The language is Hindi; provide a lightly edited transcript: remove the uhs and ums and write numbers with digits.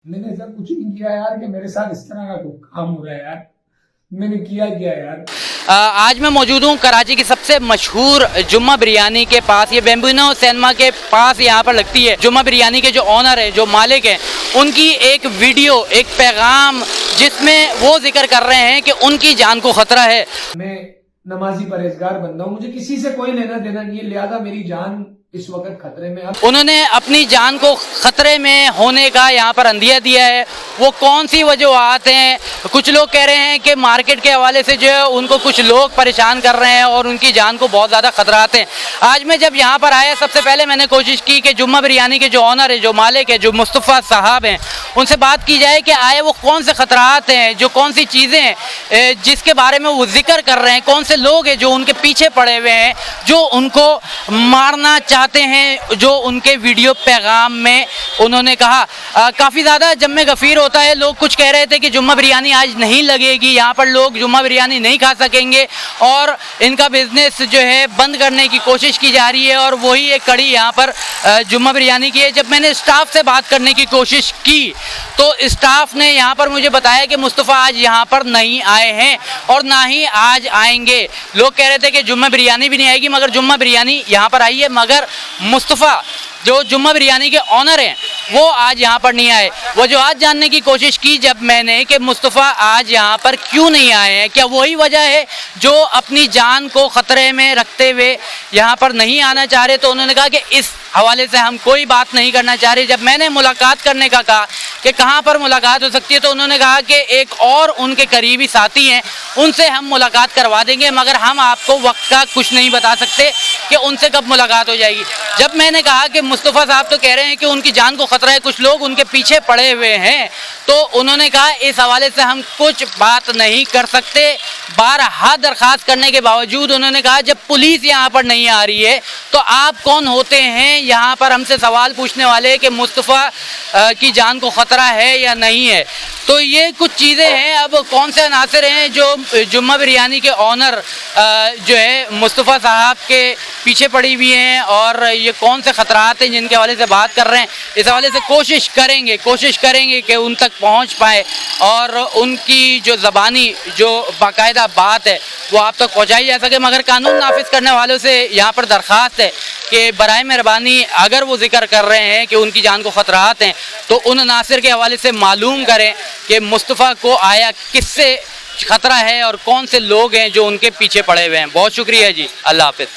मैंने ऐसा कुछ नहीं किया यार कि मेरे साथ इस तरह का कोई काम हो रहा है यार। मैंने किया क्या यार। आज मैं मौजूद हूँ कराची की सबसे मशहूर जुम्मा बिरयानी के पास। ये बेम्बिनो सिनेमा के पास यहाँ पर लगती है। जुम्मा बिरयानी के जो ऑनर है, जो मालिक हैं, उनकी एक वीडियो, एक पैगाम जिसमें वो जिक्र कर रहे हैं कि उनकी जान को खतरा है। मैं नमाजी परहेजगार बंदा हूँ, मुझे किसी से कोई लेना देना नहीं है, लिहाजा मेरी जान इस वक्त खतरे में। अब उन्होंने अपनी जान को खतरे में होने का यहाँ पर अंदिया दिया है। वो कौन सी वजूहत हैं? कुछ लोग कह रहे हैं कि मार्केट के हवाले से जो है उनको कुछ लोग परेशान कर रहे हैं और उनकी जान को बहुत ज़्यादा खतरात हैं। आज मैं जब यहाँ पर आया, सबसे पहले मैंने कोशिश की कि जुम्मा बिरयानी के जो ऑनर है, जो मालिक है, जो मुस्तफ़ा साहब हैं, उनसे बात की जाए कि आए वो कौन से खतरात हैं, जो कौन सी चीज़ें हैं जिसके बारे में वो जिक्र कर रहे हैं, कौन से लोग हैं जो उनके पीछे पड़े हुए हैं, जो उनको मारना चाहते हैं, जो उनके वीडियो पैगाम में उन्होंने कहा। काफ़ी ज़्यादा जम्मे गफ़ीर होता है। लोग कुछ कह रहे थे कि जुम्मा बिरयानी आज नहीं लगेगी, यहाँ पर लोग जुम्मा बिरयानी नहीं खा सकेंगे और इनका बिज़नेस जो है बंद करने की कोशिश की जा रही है। और वही एक कड़ी यहाँ पर जुम्मा बिरयानी की है। जब मैंने स्टाफ से बात करने की कोशिश की तो स्टाफ ने यहाँ पर मुझे बताया कि मुस्तफ़ा आज यहाँ पर नहीं आए हैं और ना ही आज आएंगे। लोग कह रहे थे कि जुम्मा बिरयानी भी नहीं आएगी, मगर जुम्मा बिरयानी यहाँ पर आई है, मगर मुस्तफ़ा जो जुम्मा बिरयानी के ऑनर हैं वो आज यहाँ पर नहीं आए। वजूहत जानने की कोशिश की जब मैंने कि मुस्तफ़ा आज यहाँ पर क्यों नहीं आए हैं, क्या वही वजह है जो अपनी जान को ख़तरे में रखते हुए यहाँ पर नहीं आना चाह रहे, तो उन्होंने कहा कि इस हवाले से हम कोई बात नहीं करना चाह रहे। जब मैंने मुलाकात करने का कहा कि कहाँ पर मुलाकात हो सकती है, तो उन्होंने कहा कि एक और उनके करीबी साथी हैं, उनसे हम मुलाकात करवा देंगे, मगर हम आपको वक्त का कुछ नहीं बता सकते कि उनसे कब मुलाकात हो जाएगी। जब मैंने कहा कि मुस्तफ़ा साहब तो कह रहे हैं कि उनकी जान को ख़तरा है, कुछ लोग उनके पीछे पड़े हुए हैं, तो उन्होंने कहा इस हवाले से हम कुछ बात नहीं कर सकते। बारहा दरख्वास्त करने के बावजूद उन्होंने कहा जब पुलिस यहाँ पर नहीं आ रही है तो आप कौन होते हैं यहाँ पर हमसे सवाल पूछने वाले कि मुस्तफ़ा की जान को ख़तरा है या नहीं है। तो ये कुछ चीज़ें हैं। अब कौन से अनासर हैं जो जुम्मा बिरयानी के ऑनर जो है मुस्तफ़ा साहब के पीछे पड़ी हुई हैं और ये कौन से ख़तरात हैं जिनके हवाले से बात कर रहे हैं, इस हवाले से कोशिश करेंगे कि उन तक पहुंच पाए और उनकी जो ज़बानी जो बाकायदा बात है वो आप तक पहुंचाई जा सके। मगर कानून नाफिज करने वालों से यहाँ पर दरख्वास्त है कि बराए मेहरबानी अगर वो जिक्र कर रहे हैं कि उनकी जान को ख़तरात हैं तो उन अनासर के हवाले से मालूम करें कि मुस्तफ़ा को आया किससे ख़तरा है और कौन से लोग हैं जो उनके पीछे पड़े हुए हैं। बहुत शुक्रिया जी, अल्लाह हाफ़िज़।